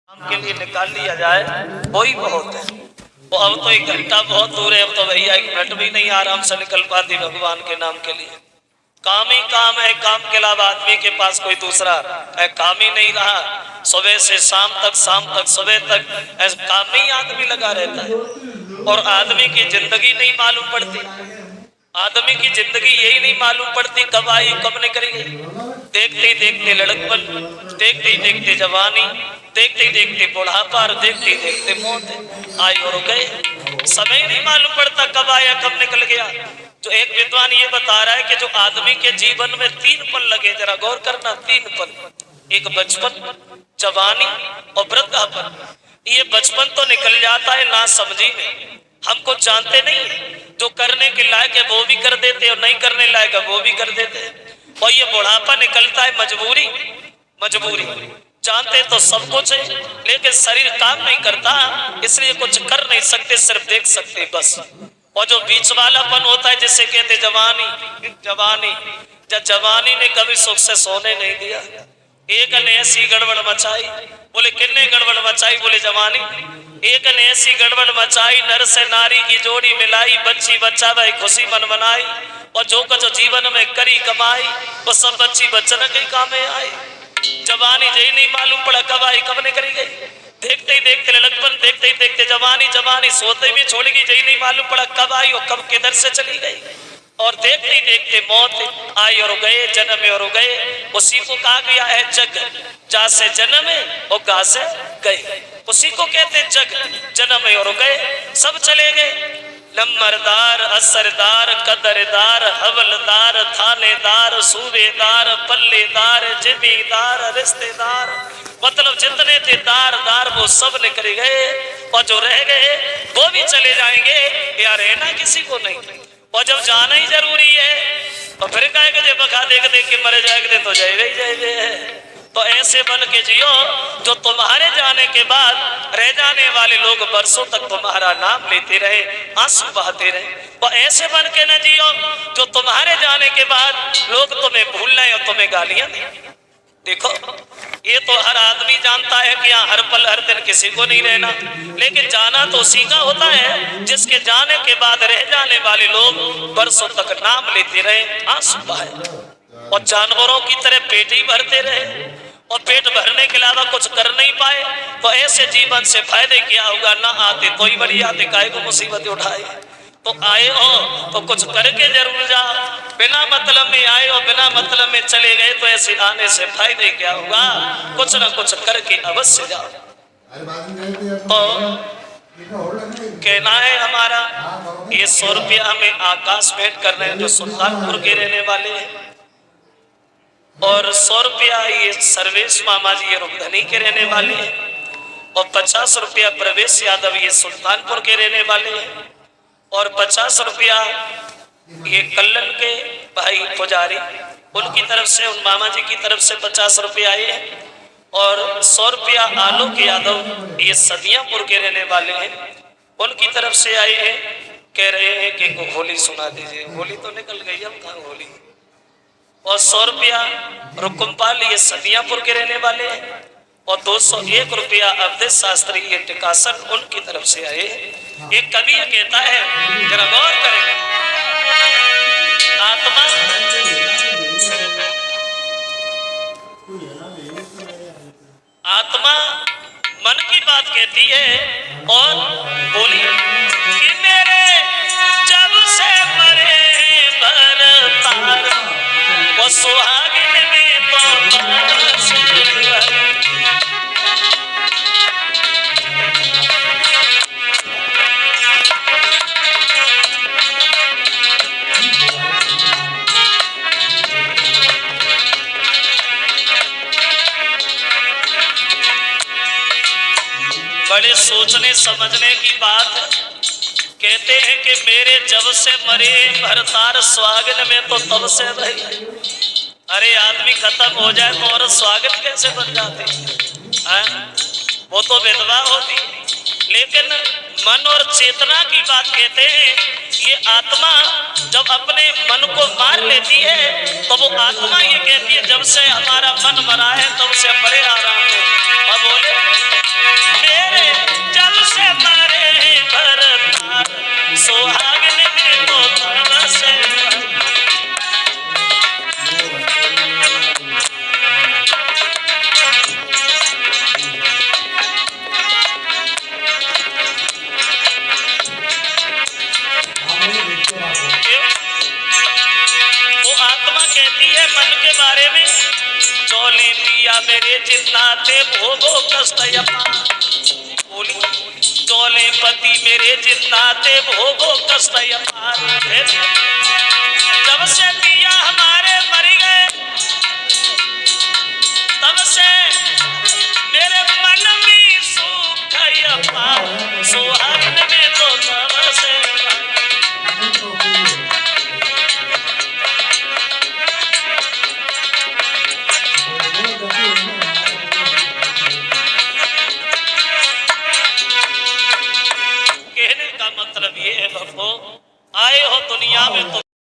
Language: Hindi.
काम के लिए निकाल लिया जाए वही बहुत है। तो अब तो 1 घंटा बहुत दूर है, अब तो भैया 1 मिनट भी नहीं आराम से निकल पाती भगवान के नाम के लिए। काम ही काम है, काम के अलावा आदमी के पास कोई दूसरा है काम ही नहीं रहा। सुबह से शाम तक, शाम तक सुबह तक ऐसे काम में ही आदमी लगा रहता है और आदमी की जिंदगी नहीं मालूम पड़ती। आदमी की जिंदगी यही नहीं मालूम पड़ती कब आई कब निकल गई। देखते ही देखते लड़कपन, देखते ही देखते जवानी, देखते ही देखते बुढ़ापा, देखते ही देखते मौत आई और गए। समय नहीं मालूम पड़ता कब आया कब निकल गया। जो एक विद्वान ये बता रहा है कि जो आदमी के जीवन में 3 पल लगे, जरा गौर करना, 3 पल, एक बचपन, जवानी और वृद्धापन। ये बचपन तो निकल जाता है ना समझी में, हमको जानते नहीं, जो करने के लायक है वो भी कर देते और नहीं करने लायक है वो भी कर देते। और ये बुढ़ापा निकलता है मजबूरी, मजबूरी जानते तो सब कुछ है लेकिन शरीर काम नहीं करता, इसलिए कुछ कर नहीं सकते, सिर्फ देख सकते बस। और जो बीच वालापन होता है जिसे कहते जवानी, जवानी जब जवानी ने कभी सुख से सोने नहीं दिया। एक ने ऐसी गड़बड़ मचाई, बोले किन्ने गड़बड़ मचाई, बोले जवानी। एक ने ऐसी गड़बड़ मचाई, नर से नारी की जोड़ी मिलाई, बच्ची बच्चा भाई खुशी मन मनाई, और जो कुछ जीवन में करी कमाई वो सब बच्ची बच्चन के काम में आई। जवानी यही नहीं मालूम पड़ा कब आई कब निकली गई। देखते ही देखते लड़कपन, देखते ही देखते जवानी, जवानी सोते भी छोड़ गई, यही नहीं मालूम पड़ा कब आई और कब किधर से चली गई। और देखते ही देखते मौत आई और गए, जन्म और गए। उसी को कहा गया है जग, जा से जन्म और गा से गए, उसी को कहते जग। जन्म और गए, सब चले गए। नंबरदार, असरदार, कदरदार, हवलदार, थानेदार, सूबेदार, पल्लेदार, जिम्मेदार, रिश्तेदार, मतलब जितने थे दार वो सब निकल गए। और जो रह गए वो भी चले जाएंगे, यार रहना किसी को नहीं। और जब जाना ही जरूरी है तो फिर कहेगा जब बखा देख के मरे जाएंगे तो जाएगा ही जाएंगे। तो ऐसे बन के जियो जो तुम्हारे जाने के बाद रह जाने वाले लोग बरसों तक तुम्हारा नाम लेते रहे, आंसू बहाते रहे। तो ऐसे बन के न जियो जो तुम्हारे जाने के बाद लोग तुम्हें भूल रहे और तुम्हें गालियां दें। देखो ये तो हर आदमी जानता है कि यहाँ हर पल हर दिन किसी को नहीं रहना, लेकिन जाना तो उसी का होता है जिसके जाने के बाद रह जाने वाले लोग बरसों तक नाम लेते रहे, आंसू बहाए और जानवरों की तरह पेट ही भरते रहे और पेट भरने के अलावा कुछ कर नहीं पाए। तो ऐसे जीवन से फायदे क्या होगा, ना आते कोई बड़ी आते काहे को मुसीबतें उठाए। तो आए हो तो कुछ करके जरूर जाओ, बिना मतलब में आए हो बिना मतलब में चले गए तो ऐसे आने से फायदे क्या होगा, कुछ ना कुछ करके अवश्य जाओ। तो कहना है हमारा ये 100 रुपया हमें आकाश भेंट कर रहे हैं जो सुल्तानपुर के रहने वाले हैं, और 100 रुपया ये सर्वेश मामा जी ये रुपधनी के रहने वाले हैं, और 50 रुपया प्रवेश यादव ये सुल्तानपुर के रहने वाले हैं, और 50 रुपया ये कल्लन के भाई पुजारी उनकी तरफ से, उन मामा जी की तरफ से 50 रुपया आए हैं, और 100 रुपया आलोक यादव ये सदियापुर के रहने वाले हैं उनकी तरफ से आए हैं। कह रहे हैं कि होली सुना दीजिए, होली तो निकल गई अब कहाँ होली। और 100 रुपया रुकुमपाल ये सदियापुर के रहने वाले हैं, और 201 रुपया अवधेश शास्त्री ये टिकासन उनकी तरफ से आए। एक कवि ये कहता है, जरा गौर करें, आत्मा आत्मा मन की बात कहती है और बोली कि मेरे जब से मरे भरतार वो सुहागिन में तो बड़े सोचने समझने की बात है। कहते हैं कि मेरे जब से मरे भरतार स्वागत में तो तब से भाई, अरे आदमी खत्म हो जाए तो और स्वागत कैसे बन जाते हैं? वो तो विधवा होती, लेकिन मन और चेतना की बात कहते हैं। ये आत्मा जब अपने मन को मार लेती है तो वो आत्मा ये कहती है जब से हमारा मन मरा है तब से बड़े आराम है। अब बोले पिया मेरे जितना थे भोगो कष्ट अपार। बोली डोले पति मेरे जितना थे भोगो कष्ट अपार। जब से पिया हमारे मर गए तब से मेरे मन में सुख अपार। सुहागिन में तो तब से मतलब ये है बप्पो, आए हो दुनिया में तो